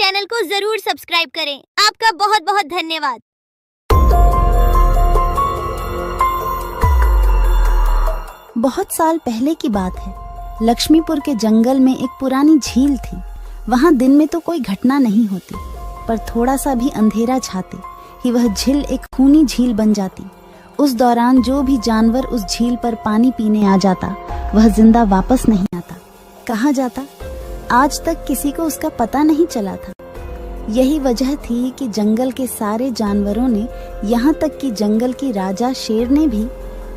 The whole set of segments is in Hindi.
चैनल को जरूर सब्सक्राइब करें। आपका बहुत बहुत धन्यवाद। बहुत साल पहले की बात है। लक्ष्मीपुर के जंगल में एक पुरानी झील थी। वहां दिन में तो कोई घटना नहीं होती, पर थोड़ा सा भी अंधेरा छाते ही वह झील एक खूनी झील बन जाती। उस दौरान जो भी जानवर उस झील पर पानी पीने आ जाता वह जिंदा वापस नहीं आता। कहाँ जाता आज तक किसी को उसका पता नहीं चला था। यही वजह थी कि जंगल के सारे जानवरों ने, यहाँ तक कि जंगल की राजा शेर ने भी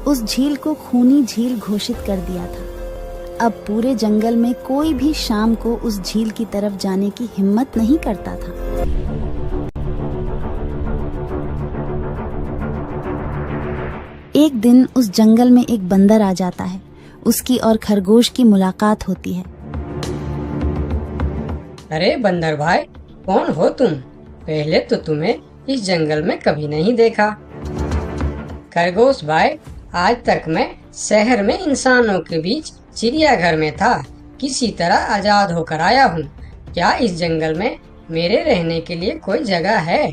उस झील को खूनी झील घोषित कर दिया था। अब पूरे जंगल में कोई भी शाम को उस झील की तरफ जाने की हिम्मत नहीं करता था। एक दिन उस जंगल में एक बंदर आ जाता है। उसकी और खरगोश की मुलाकात होती है। अरे बंदर भाई, कौन हो तुम? पहले तो तुम्हें इस जंगल में कभी नहीं देखा। खरगोश भाई, आज तक मैं शहर में इंसानों के बीच चिड़ियाघर में था। किसी तरह आजाद होकर आया हूँ। क्या इस जंगल में मेरे रहने के लिए कोई जगह है?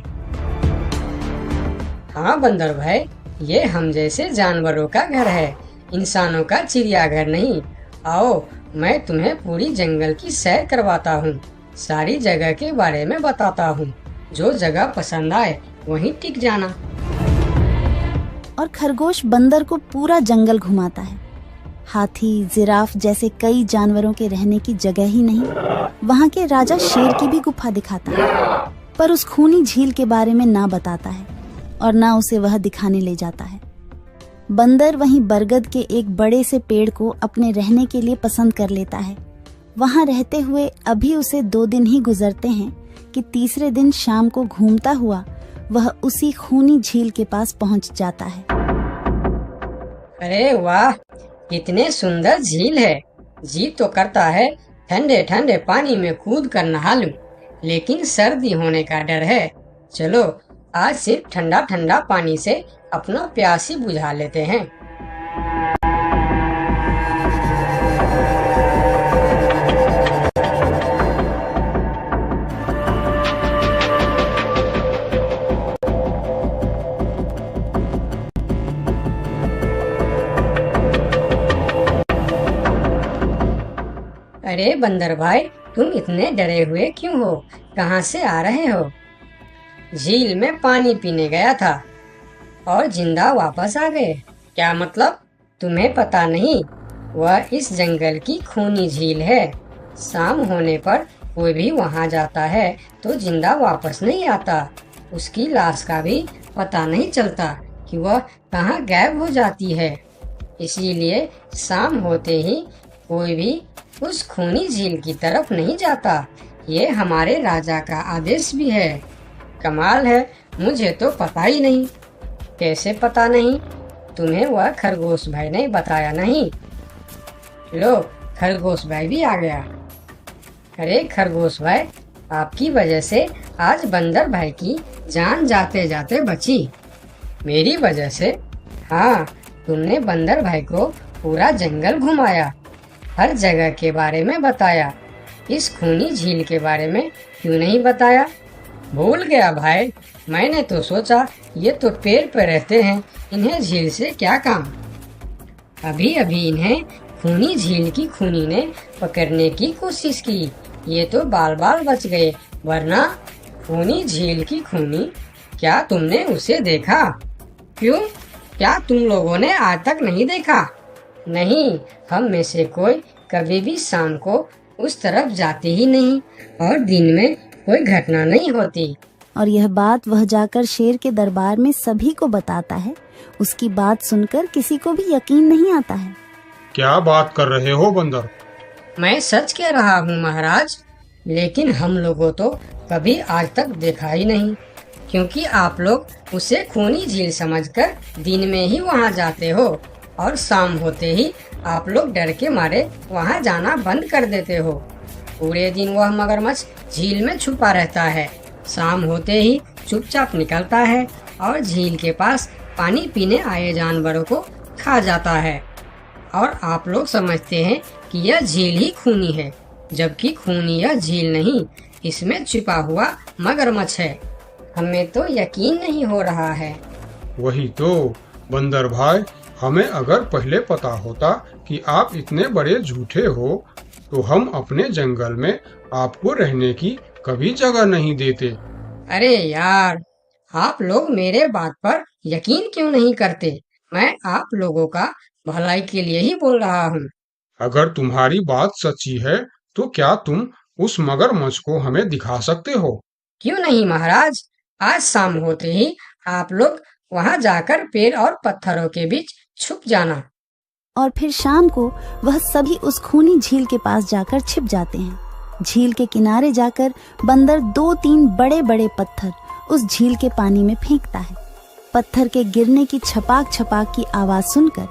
हाँ बंदर भाई, ये हम जैसे जानवरों का घर है, इंसानों का चिड़ियाघर नहीं। आओ, मैं तुम्हें पूरी जंगल की सैर करवाता हूँ, सारी जगह के बारे में बताता हूँ। जो जगह पसंद आए वहीं टिक जाना। और खरगोश बंदर को पूरा जंगल घुमाता है। हाथी, जिराफ जैसे कई जानवरों के रहने की जगह ही नहीं, वहाँ के राजा शेर की भी गुफा दिखाता है, पर उस खूनी झील के बारे में ना बताता है और ना उसे वह दिखाने ले जाता है। बंदर वहीं बरगद के एक बड़े से पेड़ को अपने रहने के लिए पसंद कर लेता है। वहां रहते हुए अभी उसे 2 दिन ही गुजरते हैं कि तीसरे दिन शाम को घूमता हुआ वह उसी खूनी झील के पास पहुंच जाता है। अरे वाह, कितने सुंदर झील है। जी तो करता है ठंडे ठंडे पानी में कूद कर नहा लूं, लेकिन सर्दी होने का डर है। चलो आज सिर्फ ठंडा ठंडा पानी से अपना प्यास ही बुझा लेते हैं। अरे बंदर भाई, तुम इतने डरे हुए क्यों हो? कहाँ से आ रहे हो? झील में पानी पीने गया था और जिंदा वापस आ गए। क्या मतलब? तुम्हें पता नहीं? वह इस जंगल की खूनी झील है। शाम होने पर कोई भी वहाँ जाता है तो जिंदा वापस नहीं आता। उसकी लाश का भी पता नहीं चलता कि वह कहाँ गायब हो जाती है। इसीलिए शाम होते ही कोई भी उस खूनी झील की तरफ नहीं जाता। ये हमारे राजा का आदेश भी है। कमाल है, मुझे तो पता ही नहीं। कैसे पता नहीं? तुम्हें वह खरगोश भाई ने बताया नहीं? लो, खरगोश भाई भी आ गया। अरे खरगोश भाई, आपकी वजह से आज बंदर भाई की जान जाते जाते बची। मेरी वजह से? हाँ, तुमने बंदर भाई को पूरा जंगल घुमाया, हर जगह के बारे में बताया। इस खूनी झील के बारे में क्यों नहीं बताया? भूल गया भाई, मैंने तो सोचा ये तो पेड़ पर रहते हैं, इन्हें झील से क्या काम। अभी अभी इन्हें खूनी झील की खूनी ने पकड़ने की कोशिश की, ये तो बाल बाल बच गए, वरना खूनी झील की खूनी, क्या तुमने उसे देखा? क्यों, क्या तुम लोगों ने आज तक नहीं देखा? नहीं, हम में से कोई कभी भी शाम को उस तरफ जाते ही नहीं और दिन में कोई घटना नहीं होती। और यह बात वह जाकर शेर के दरबार में सभी को बताता है। उसकी बात सुनकर किसी को भी यकीन नहीं आता है। क्या बात कर रहे हो बंदर? मैं सच कह रहा हूँ महाराज, लेकिन हम लोगों तो कभी आज तक देखा ही नहीं, क्योंकि आप लोग उसे खूनी झील समझकर दिन में ही वहाँ जाते हो और शाम होते ही आप लोग डर के मारे वहाँ जाना बंद कर देते हो। पूरे दिन वह मगरमच्छ झील में छुपा रहता है, शाम होते ही चुपचाप निकलता है और झील के पास पानी पीने आए जानवरों को खा जाता है। और आप लोग समझते हैं कि यह झील ही खूनी है, जबकि खूनी यह झील नहीं, इसमें छिपा हुआ मगरमच्छ है। हमें तो यकीन नहीं हो रहा है। वही तो बंदर भाई, हमें अगर पहले पता होता कि आप इतने बड़े झूठे हो तो हम अपने जंगल में आपको रहने की कभी जगह नहीं देते। अरे यार, आप लोग मेरे बात पर यकीन क्यों नहीं करते? मैं आप लोगों का भलाई के लिए ही बोल रहा हूँ। अगर तुम्हारी बात सच्ची है तो क्या तुम उस मगरमच्छ को हमें दिखा सकते हो? क्यों नहीं महाराज, आज शाम होते ही आप लोग वहाँ जाकर पेड़ और पत्थरों के बीच छुप जाना। और फिर शाम को वह सभी उस खूनी झील के पास जाकर छिप जाते हैं। झील के किनारे जाकर बंदर 2-3 बड़े बड़े पत्थर उस झील के पानी में फेंकता है। पत्थर के गिरने की छपाक छपाक की आवाज सुनकर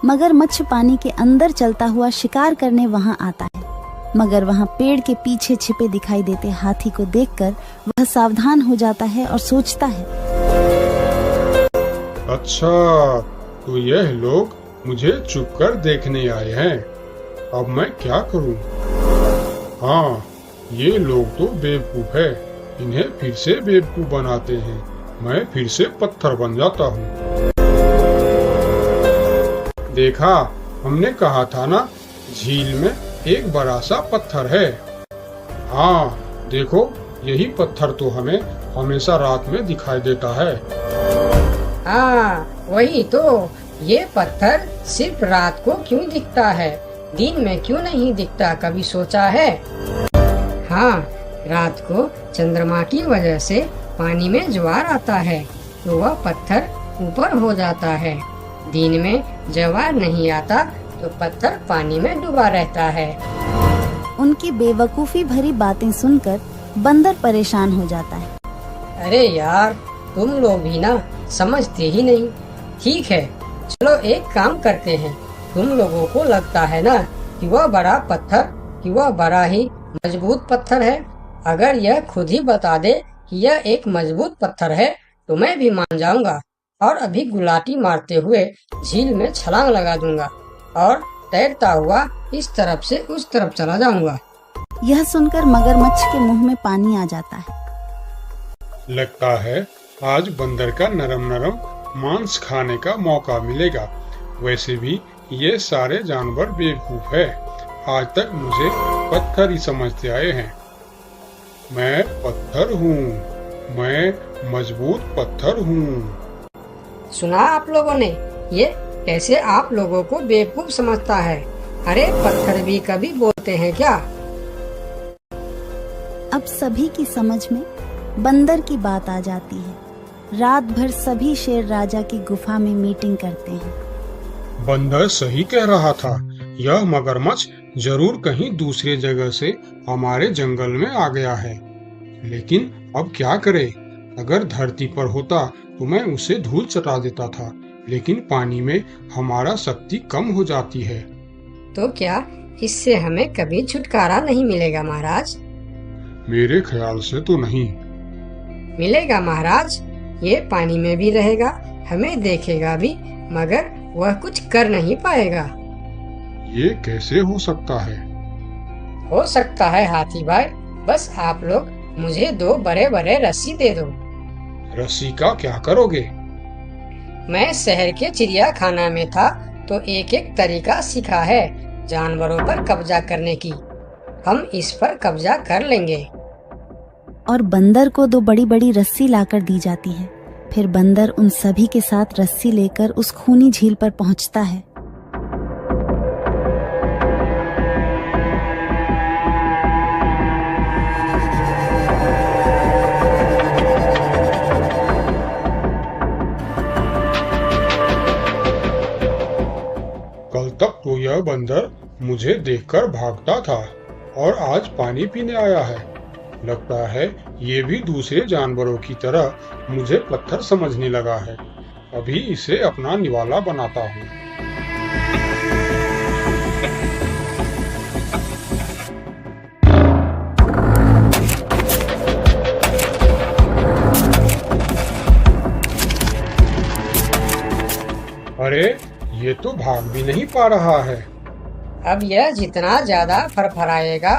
मगरमच्छ पानी के अंदर चलता हुआ शिकार करने वहां आता है। मगर वहां पेड़ के पीछे छिपे दिखाई देते हाथी को देखकर वह सावधान हो जाता है और सोचता है, अच्छा, तो यह लोग मुझे छुपकर देखने आए हैं। अब मैं क्या करूं? हाँ, ये लोग तो बेवकूफ है। इन्हें फिर से बेवकूफ बनाते हैं। मैं फिर से पत्थर बन जाता हूँ। देखा, हमने कहा था ना, झील में एक बड़ा सा पत्थर है। हाँ, देखो, यही पत्थर तो हमें हमेशा रात में दिखाई देता है। हाँ, वही तो। ये पत्थर सिर्फ रात को क्यों दिखता है, दिन में क्यों नहीं दिखता, कभी सोचा है? हाँ, रात को चंद्रमा की वजह से पानी में ज्वार आता है तो वह पत्थर ऊपर हो जाता है। दिन में ज्वार नहीं आता तो पत्थर पानी में डूबा रहता है। उनकी बेवकूफी भरी बातें सुनकर बंदर परेशान हो जाता है। अरे यार, तुम लोग भी ना समझते ही नहीं। ठीक है, चलो एक काम करते हैं। तुम लोगों को लगता है ना कि वह बड़ा पत्थर, कि वह बड़ा ही मजबूत पत्थर है। अगर यह खुद ही बता दे कि यह एक मजबूत पत्थर है तो मैं भी मान जाऊंगा और अभी गुलाटी मारते हुए झील में छलांग लगा दूंगा और तैरता हुआ इस तरफ से उस तरफ चला जाऊंगा। यह सुनकर मगरमच्छ के मुंह में पानी आ जाता है। लगता है आज बंदर का नरम नरम मांस खाने का मौका मिलेगा। वैसे भी ये सारे जानवर बेवकूफ है। आज तक मुझे पत्थर ही समझते आए हैं। मैं पत्थर हूँ, मैं मजबूत पत्थर हूँ। सुना आप लोगों ने? ये कैसे आप लोगों को बेवकूफ समझता है? अरे पत्थर भी कभी बोलते हैं क्या? अब सभी की समझ में बंदर की बात आ जाती है। रात भर सभी शेर राजा की गुफा में मीटिंग करते हैं। बंदर सही कह रहा था। यह मगरमच्छ जरूर कहीं दूसरे जगह से हमारे जंगल में आ गया है। लेकिन अब क्या करे? अगर धरती पर होता तो मैं उसे धूल चटा देता था, लेकिन पानी में हमारा शक्ति कम हो जाती है। तो क्या इससे हमें कभी छुटकारा नहीं मिलेगा महाराज? मेरे ख्याल से तो नहीं। मिलेगा महाराज। ये पानी में भी रहेगा, हमें देखेगा भी, मगर वह कुछ कर नहीं पाएगा। ये कैसे हो सकता है? हो सकता है हाथी भाई। बस आप लोग मुझे 2 बड़े बड़े रस्सी दे दो। रस्सी का क्या करोगे? मैं शहर के चिड़ियाखाना में था तो एक एक तरीका सीखा है जानवरों पर कब्जा करने की। हम इस पर कब्जा कर लेंगे। और बंदर को 2 बड़ी बड़ी रस्सी लाकर दी जाती है। फिर बंदर उन सभी के साथ रस्सी लेकर उस खूनी झील पर पहुंचता है। कल तक तो यह बंदर मुझे देखकर भागता था और आज पानी पीने आया है। लगता है ये भी दूसरे जानवरों की तरह मुझे पत्थर समझने लगा है। अभी इसे अपना निवाला बनाता हूँ। अरे, ये तो भाग भी नहीं पा रहा है। अब यह जितना ज्यादा फरफराएगा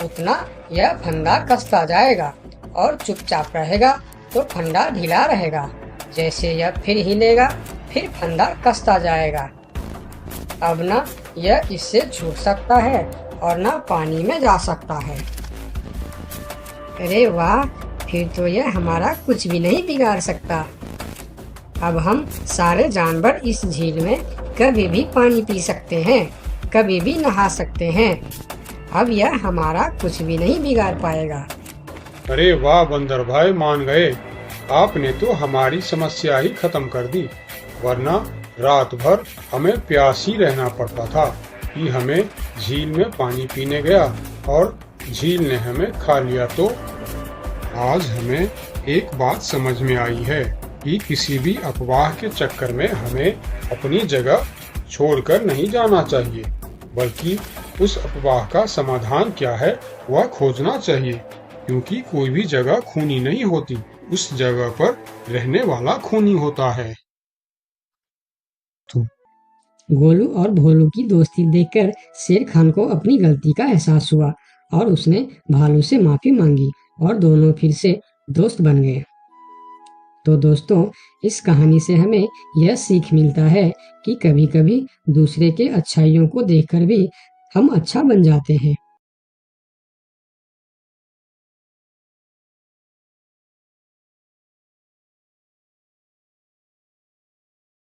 उतना यह फंदा कसता जाएगा और चुपचाप रहेगा तो फंदा ढीला रहेगा। जैसे यह फिर हिलेगा फिर फंदा कसता जाएगा। अब ना यह इससे छूट सकता है और ना पानी में जा सकता है। अरे वाह, फिर तो यह हमारा कुछ भी नहीं बिगाड़ सकता। अब हम सारे जानवर इस झील में कभी भी पानी पी सकते हैं, कभी भी नहा सकते हैं। अब यह हमारा कुछ भी नहीं बिगाड़ पाएगा। अरे वाह बंदर भाई, मान गए। आपने तो हमारी समस्या ही खत्म कर दी, वरना रात भर हमें प्यास ही रहना पड़ता था कि हमें झील में पानी पीने गया और झील ने हमें खा लिया। तो आज हमें एक बात समझ में आई है कि किसी भी अफवाह के चक्कर में हमें अपनी जगह छोड़कर नहीं जाना चाहिए, बल्कि उस अफवाह का समाधान क्या है वह खोजना चाहिए, क्योंकि कोई भी जगह खूनी नहीं होती, उस जगह पर रहने वाला खूनी होता है। गोलू और भोलू की दोस्ती देखकर शेर खान को अपनी गलती का एहसास हुआ और उसने भालू से माफी मांगी और दोनों फिर से दोस्त बन गए। तो दोस्तों, इस कहानी से हमें यह सीख मिलता है कि कभी-कभी दूसरे के अच्छाइयों को देखकर भी हम अच्छा बन जाते हैं।